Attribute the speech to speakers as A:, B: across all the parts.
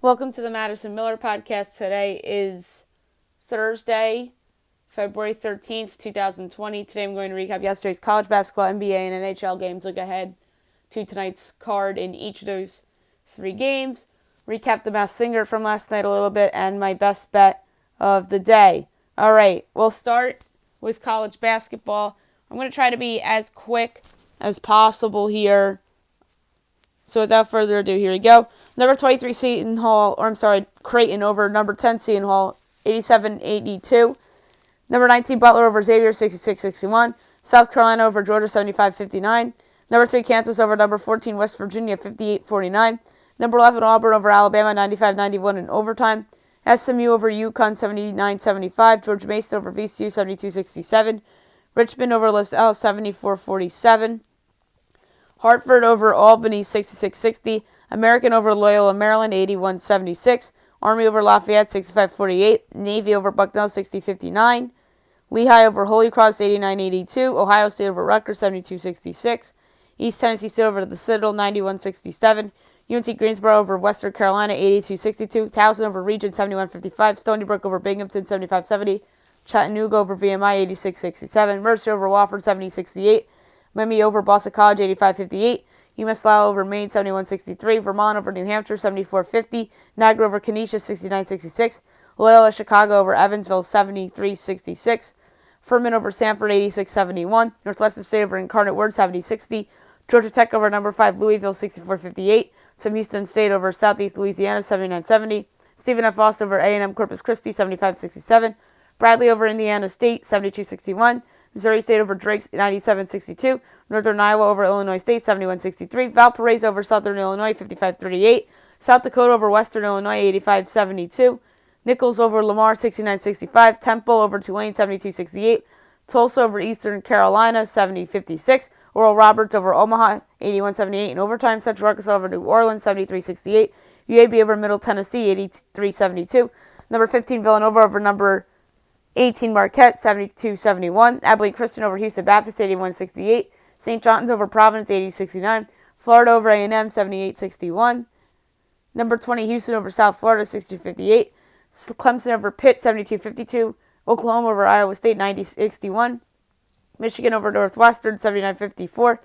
A: Welcome to the Madison Miller Podcast. Today is Thursday, February 13th, 2020. Today I'm going to recap yesterday's college basketball, NBA, and NHL games. Look ahead to tonight's card in each of those three games. Recap the Masked Singer from last night a little bit and my best bet of the day. All right, we'll start with college basketball. I'm going to try to be as quick as possible here. So without further ado, here we go. Number 23, Creighton over number 10, Seton Hall, 87-82. Number 19, Butler over Xavier, 66-61. South Carolina over Georgia, 75-59. Number 3, Kansas over number 14, West Virginia, 58-49. Number 11, Auburn over Alabama, 95-91 in overtime. SMU over UConn, 79-75. George Mason over VCU, 72-67. Richmond over LaSalle, 74-47. Hartford over Albany, 66-60. American over Loyola, Maryland, 81-76. Army over Lafayette, 65-48. Navy over Bucknell, 60-59. Lehigh over Holy Cross, 89-82. Ohio State over Rutgers, 72-66. East Tennessee State over the Citadel, 91-67. UNC Greensboro over Western Carolina, 82-62. Towson over Region, 71-55. Stony Brook over Binghamton, 75-70. Chattanooga over VMI, 86-67. Mercer over Wofford, 70-68. Miami over Boston College, 85-58. UMass Lowell over Maine, 71-63. Vermont over New Hampshire, 74-50. Niagara over Kenesha, 69-66. Loyola Chicago over Evansville, 73-66. Furman over Sanford, 86-71. Northwestern State over Incarnate Word, 70-60. Georgia Tech over number 5 Louisville, 64-58. Sam Houston State over Southeast Louisiana, 79-70. Stephen F. Austin over A&M Corpus Christi, 75-67. Bradley over Indiana State, 72-61. Missouri State over Drake, 97-62. Northern Iowa over Illinois State, 71-63. Valparaiso over Southern Illinois, 55-38. South Dakota over Western Illinois, 85-72. Nichols over Lamar, 69-65. Temple over Tulane, 72-68. Tulsa over Eastern Carolina, 70-56. Oral Roberts over Omaha, 81-78 in overtime. Central Arkansas over New Orleans, 73-68. UAB over Middle Tennessee, 83-72. Number 15, Villanova over number 18, Marquette, 72-71. Abilene Christian over Houston Baptist, 81-68. St. John's over Providence, 80-69. Florida over A&M, 78-61. Number 20, Houston over South Florida, 62-58. Clemson over Pitt, 72-52. Oklahoma over Iowa State, 90-61. Michigan over Northwestern, 79-54.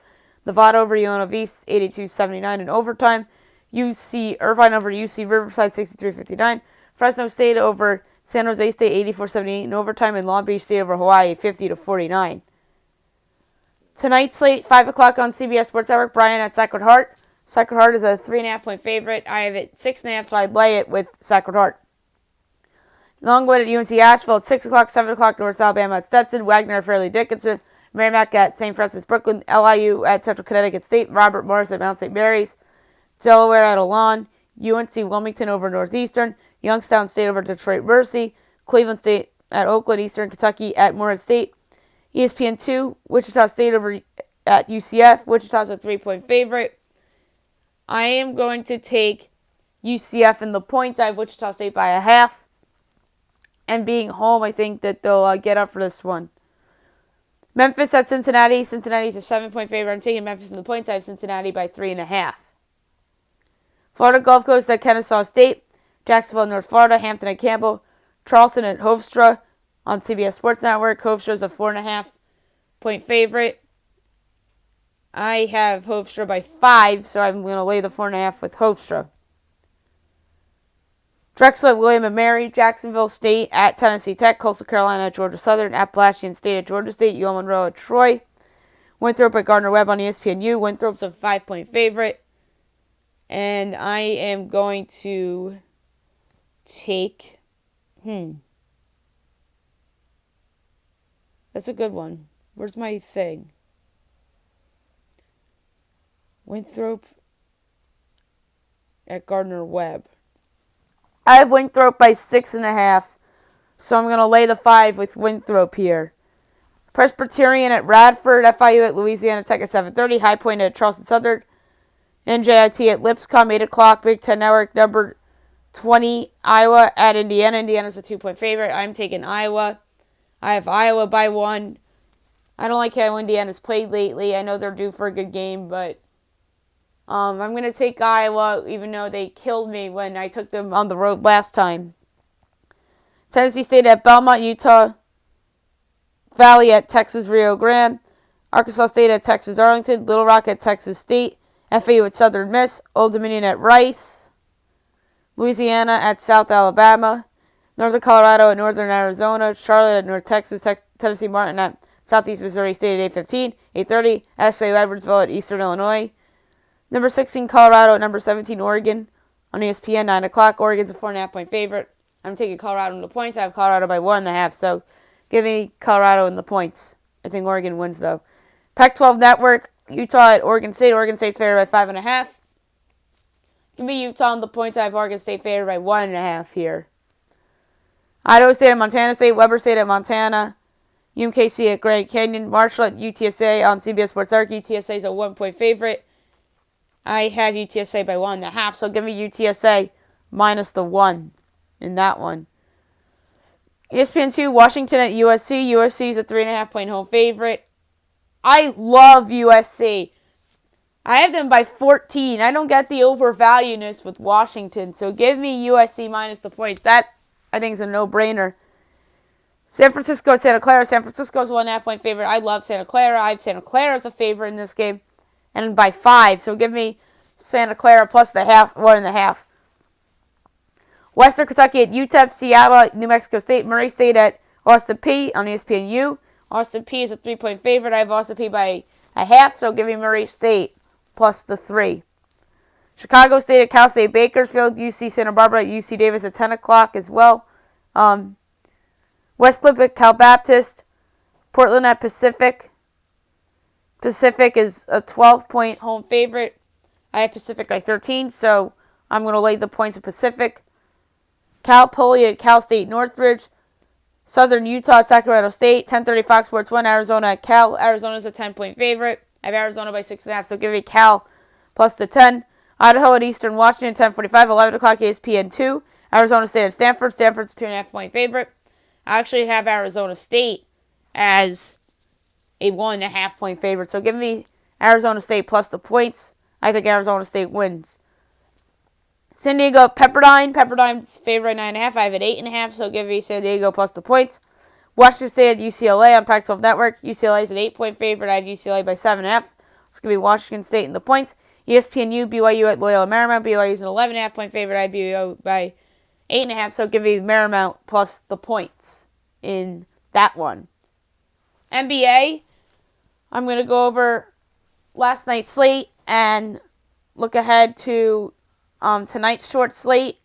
A: Nevada over UNLV, 82-79 in overtime. UC Irvine over UC Riverside, 63-59. Fresno State over San Jose State, 84-78 in overtime. And Long Beach State over Hawaii, 50-49. Tonight's slate, 5 o'clock on CBS Sports Network, Bryant at Sacred Heart. Sacred Heart is a 3.5-point favorite. I have it 6.5, so I'd lay it with Sacred Heart. Longwood at UNC Asheville at 6 o'clock, 7 o'clock, North Alabama at Stetson. Wagner at Fairleigh Dickinson. Merrimack at St. Francis Brooklyn. LIU at Central Connecticut State. Robert Morris at Mount St. Mary's. Delaware at Elan. UNC Wilmington over Northeastern. Youngstown State over Detroit Mercy. Cleveland State at Oakland. Eastern Kentucky at Morehead State. ESPN2, Wichita State over at UCF. Wichita's a 3-point favorite. I am going to take UCF in the points. I have Wichita State by a half. And being home, I think that they'll get up for this one. Memphis at Cincinnati. Cincinnati's a 7-point favorite. I'm taking Memphis in the points. I have Cincinnati by 3.5. Florida Gulf Coast at Kennesaw State. Jacksonville, North Florida. Hampton at Campbell. Charleston at Hofstra on CBS Sports Network. Hofstra's a 4.5-point favorite. I have Hofstra by 5, so I'm going to lay the 4.5 with Hofstra. Drexel at William & Mary. Jacksonville State at Tennessee Tech. Coastal Carolina at Georgia Southern. Appalachian State at Georgia State. UL Monroe at Troy. Winthrop at Gardner-Webb on ESPNU. Winthrop's a 5-point favorite. And I am going to take... That's a good one. Where's my thing? Winthrop at Gardner-Webb. I have Winthrop by 6.5, so I'm going to lay the 5 with Winthrop here. Presbyterian at Radford, FIU at Louisiana Tech at 7:30, High Point at Charleston Southern, NJIT at Lipscomb, 8 o'clock, Big Ten Network, number 20, Iowa at Indiana. Indiana's a 2-point favorite. I'm taking Iowa. I have Iowa by 1. I don't like how Indiana's played lately. I know they're due for a good game, but I'm going to take Iowa, even though they killed me when I took them on the road last time. Tennessee State at Belmont, Utah Valley at Texas Rio Grande, Arkansas State at Texas Arlington, Little Rock at Texas State, FAU at Southern Miss, Old Dominion at Rice, Louisiana at South Alabama, Northern Colorado at Northern Arizona, Charlotte at North Texas, Tennessee Martin at Southeast Missouri State at 8:15, 8:30, SAU Edwardsville at Eastern Illinois, number 16 Colorado at number 17 Oregon on ESPN, 9 o'clock. Oregon's a 4.5-point favorite. I'm taking Colorado in the points. I have Colorado by 1.5, so give me Colorado in the points. I think Oregon wins, though. Pac-12 Network, Utah at Oregon State. Oregon State's favored by 5.5. Give me Utah in the points. I have Oregon State favored by 1.5 here. Idaho State at Montana State. Weber State at Montana. UMKC at Grand Canyon. Marshall at UTSA on CBS Sports Network. UTSA is a 1-point favorite. I have UTSA by 1.5, so give me UTSA minus the 1 in that one. ESPN2, Washington at USC. USC is a 3.5-point home favorite. I love USC. I have them by 14. I don't get the overvaluedness with Washington, so give me USC minus the points. That, I think, is a no-brainer. San Francisco at Santa Clara. San Francisco is a 1.5-point favorite. I love Santa Clara. I have Santa Clara as a favorite in this game, and by 5. So give me Santa Clara plus the 1.5. Western Kentucky at UTEP, Seattle at New Mexico State, Murray State at Austin Peay on ESPNU. Austin Peay is a 3-point favorite. I have Austin Peay by 0.5, so give me Murray State plus the 3. Chicago State at Cal State Bakersfield, UC Santa Barbara at UC Davis at 10 o'clock as well. Westcliff at Cal Baptist, Portland at Pacific. Pacific is a 12-point home favorite. I have Pacific by 13, so I'm going to lay the points of Pacific. Cal Poly at Cal State Northridge. Southern Utah at Sacramento State. 10:30 Fox Sports 1. Arizona at Cal. Arizona's a 10-point favorite. I have Arizona by 6.5, so give me Cal plus the 10. Idaho at Eastern Washington, 10:45, 11 o'clock ESPN 2. Arizona State at Stanford. Stanford's a 2.5-point favorite. I actually have Arizona State as a 1.5-point favorite, so give me Arizona State plus the points. I think Arizona State wins. San Diego Pepperdine. Pepperdine's favored by 9.5. I have it 8.5, so give me San Diego plus the points. Washington State at UCLA on Pac-12 Network. UCLA is an 8-point favorite. I have UCLA by 7.5. It's going to be Washington State in the points. ESPNU, BYU at Loyola Marymount. BYU is an 11.5-point favorite. I have BYU by 8.5, so give me Marymount plus the points in that one. NBA, I'm going to go over last night's slate and look ahead to tonight's short slate.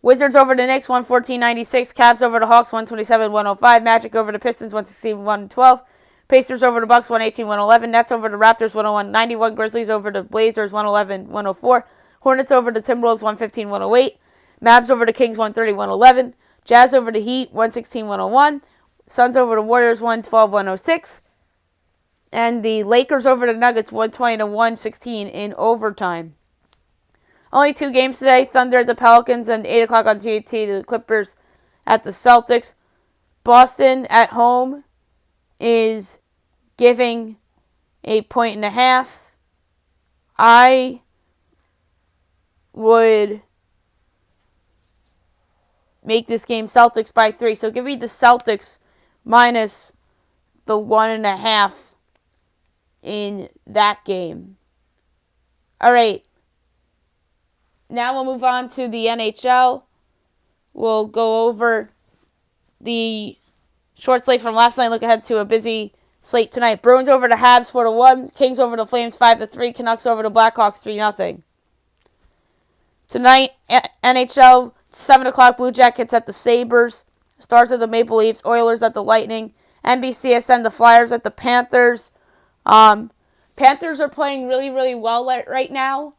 A: Wizards over the Knicks, 114-96. Cavs over the Hawks, 127-105. Magic over the Pistons, 116-112. Pacers over the Bucks, 118-111. Nets over the Raptors, 101-91. Grizzlies over the Blazers, 111-104. Hornets over the Timberwolves, 115-108. Mavs over the Kings, 130-111. Jazz over the Heat, 116-101. Suns over the Warriors, 112-106. And the Lakers over the Nuggets, 120-116 in overtime. Only 2 games today. Thunder at the Pelicans and 8 o'clock on TNT. The Clippers at the Celtics. Boston at home is giving a 1.5. I would make this game Celtics by 3. So give me the Celtics minus the 1.5 in that game. All right. Now we'll move on to the NHL. We'll go over the short slate from last night. Look ahead to a busy slate tonight. Bruins over the Habs 4-1. Kings over the Flames 5-3. Canucks over the Blackhawks 3-0. Tonight, NHL 7 o'clock. Blue Jackets at the Sabres. Stars at the Maple Leafs. Oilers at the Lightning. NBCSN the Flyers at the Panthers. Panthers are playing really, really well right now.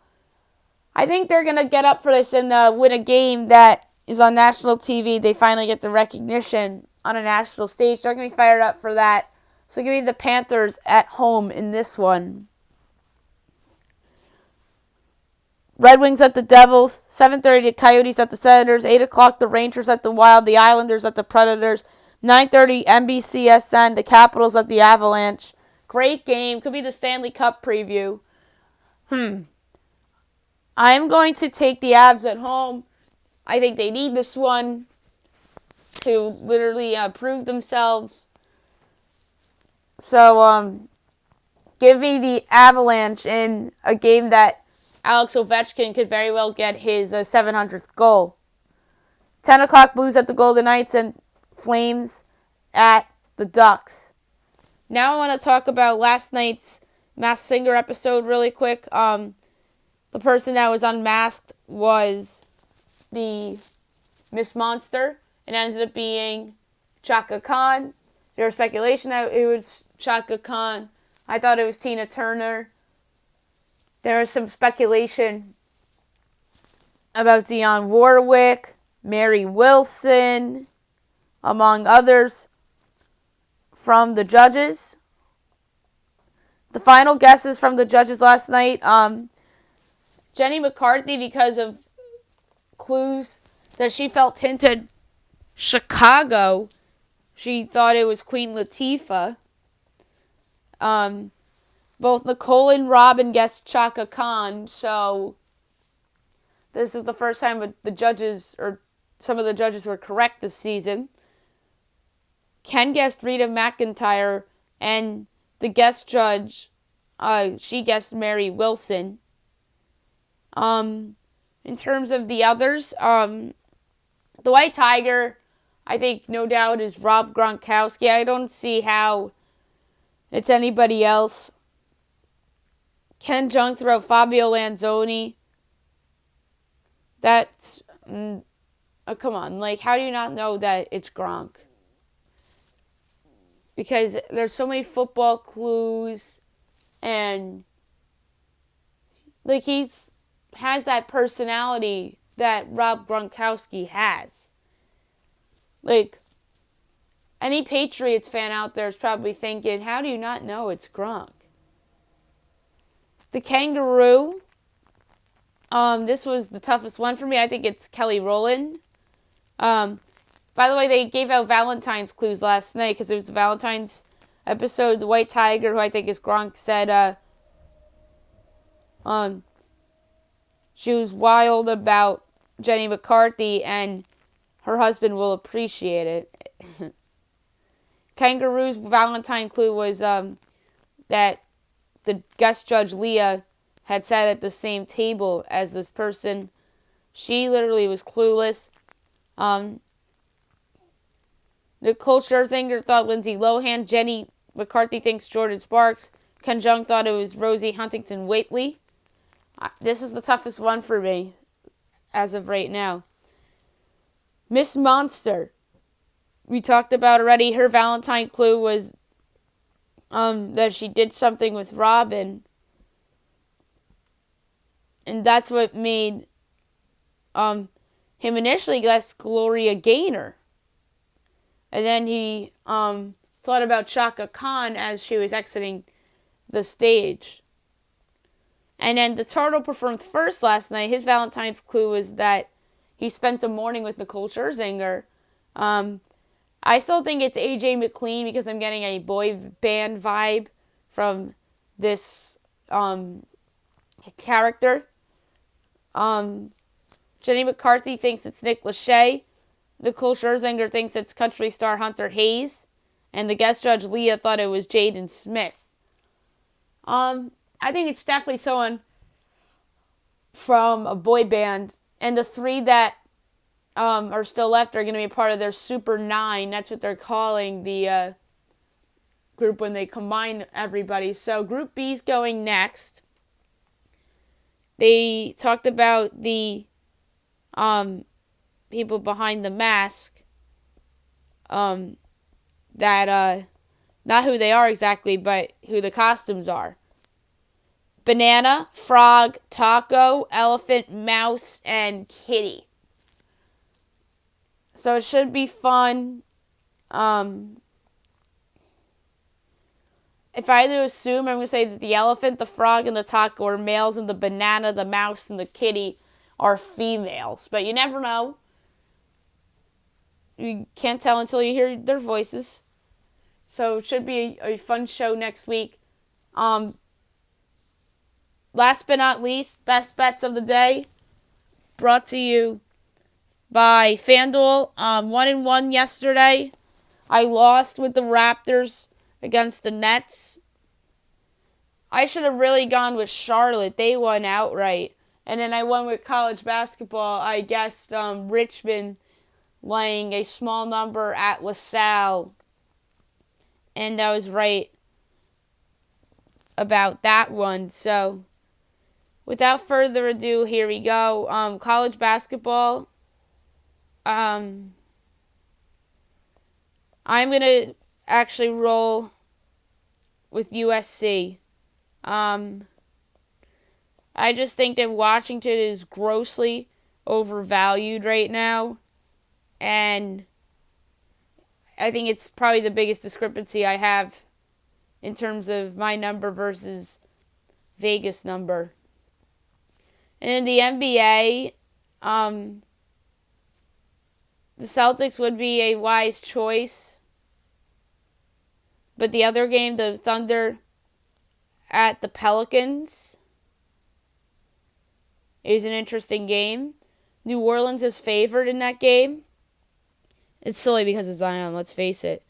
A: I think they're going to get up for this and win a game that is on national TV. They finally get the recognition on a national stage. They're going to be fired up for that. So give me the Panthers at home in this one. Red Wings at the Devils. 7:30 the Coyotes at the Senators. 8 o'clock the Rangers at the Wild. The Islanders at the Predators. 9:30 NBCSN. The Capitals at the Avalanche. Great game. Could be the Stanley Cup preview. I'm going to take the Avs at home. I think they need this one to literally prove themselves. So, give me the Avalanche in a game that Alex Ovechkin could very well get his 700th goal. 10 o'clock Blues at the Golden Knights and Flames at the Ducks. Now I want to talk about last night's Masked Singer episode really quick. The person that was unmasked was the Miss Monster. It ended up being Chaka Khan. There was speculation that it was Chaka Khan. I thought it was Tina Turner. There was some speculation about Dionne Warwick, Mary Wilson, among others from the judges. The final guesses from the judges last night, Jenny McCarthy, because of clues that she felt hinted Chicago, she thought it was Queen Latifah. Both Nicole and Robin guessed Chaka Khan, so this is the first time the judges, or some of the judges, were correct this season. Ken guessed Rita McEntire, and the guest judge, she guessed Mary Wilson. In terms of the others, the White Tiger, I think no doubt is Rob Gronkowski. I don't see how it's anybody else. Ken Jung throw Fabio Lanzoni. That's, come on, like, how do you not know that it's Gronk? Because there's so many football clues, and like, has that personality that Rob Gronkowski has. Like, any Patriots fan out there is probably thinking, how do you not know it's Gronk? The Kangaroo, this was the toughest one for me. I think it's Kelly Rowland. By the way, they gave out Valentine's clues last night because it was the Valentine's episode. The White Tiger, who I think is Gronk, said she was wild about Jenny McCarthy and her husband will appreciate it. Kangaroo's Valentine clue was that the guest judge Leah had sat at the same table as this person. She literally was clueless. Nicole Scherzinger thought Lindsay Lohan. Jenny McCarthy thinks Jordan Sparks. Ken Jung thought it was Rosie Huntington-Whiteley. This is the toughest one for me as of right now. Miss Monster. We talked about already. Her Valentine clue was that she did something with Robin. And that's what made him initially guess Gloria Gaynor. And then he thought about Chaka Khan as she was exiting the stage. And then the Turtle performed first last night. His Valentine's clue was that he spent the morning with Nicole Scherzinger. I still think it's AJ McLean because I'm getting a boy band vibe from this character. Jenny McCarthy thinks it's Nick Lachey. Nicole Scherzinger thinks it's country star Hunter Hayes. And the guest judge Leah thought it was Jaden Smith. I think it's definitely someone from a boy band. And the three that are still left are going to be a part of their Super 9. That's what they're calling the group when they combine everybody. So Group B's going next. They talked about the people behind the mask. That, not who they are exactly, but who the costumes are. Banana, frog, taco, elephant, mouse, and kitty. So it should be fun. If I had to assume, I'm going to say that the elephant, the frog, and the taco are males, and the banana, the mouse, and the kitty are females. But you never know. You can't tell until you hear their voices. So it should be a fun show next week. last but not least, best bets of the day, brought to you by FanDuel. 1-1 yesterday. I lost with the Raptors against the Nets. I should have really gone with Charlotte. They won outright. And then I went with college basketball. I guessed Richmond laying a small number at LaSalle. And I was right about that one. So, without further ado, here we go. College basketball. I'm going to actually roll with USC. I just think that Washington is grossly overvalued right now. And I think it's probably the biggest discrepancy I have in terms of my number versus Vegas number. And in the NBA, the Celtics would be a wise choice. But the other game, the Thunder at the Pelicans, is an interesting game. New Orleans is favored in that game. It's silly because of Zion, let's face it.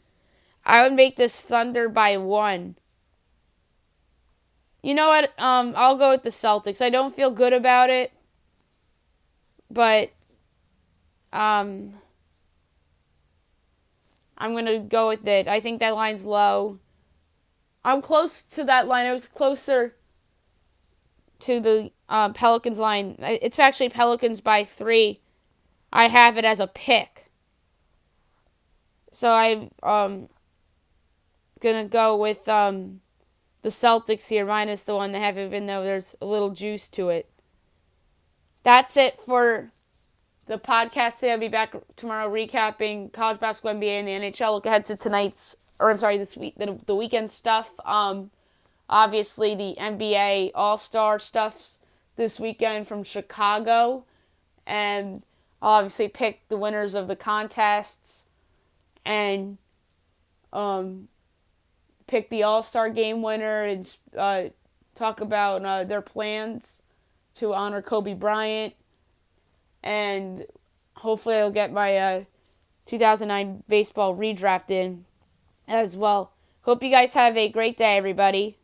A: I would make this Thunder by 1. You know what? I'll go with the Celtics. I don't feel good about it. But I'm going to go with it. I think that line's low. I'm close to that line. I was closer to the Pelicans line. It's actually Pelicans by 3. I have it as a pick. So I'm going to go with the Celtics here, minus the 1.5, even though there's a little juice to it. That's it for the podcast today. I'll be back tomorrow recapping college basketball, NBA, and the NHL. Look ahead to this week, the weekend stuff. Obviously, the NBA All-Star stuff's this weekend from Chicago. And I'll obviously pick the winners of the contests and pick the All-Star game winner and talk about their plans to honor Kobe Bryant. And hopefully I'll get my 2009 baseball redraft in as well. Hope you guys have a great day, everybody.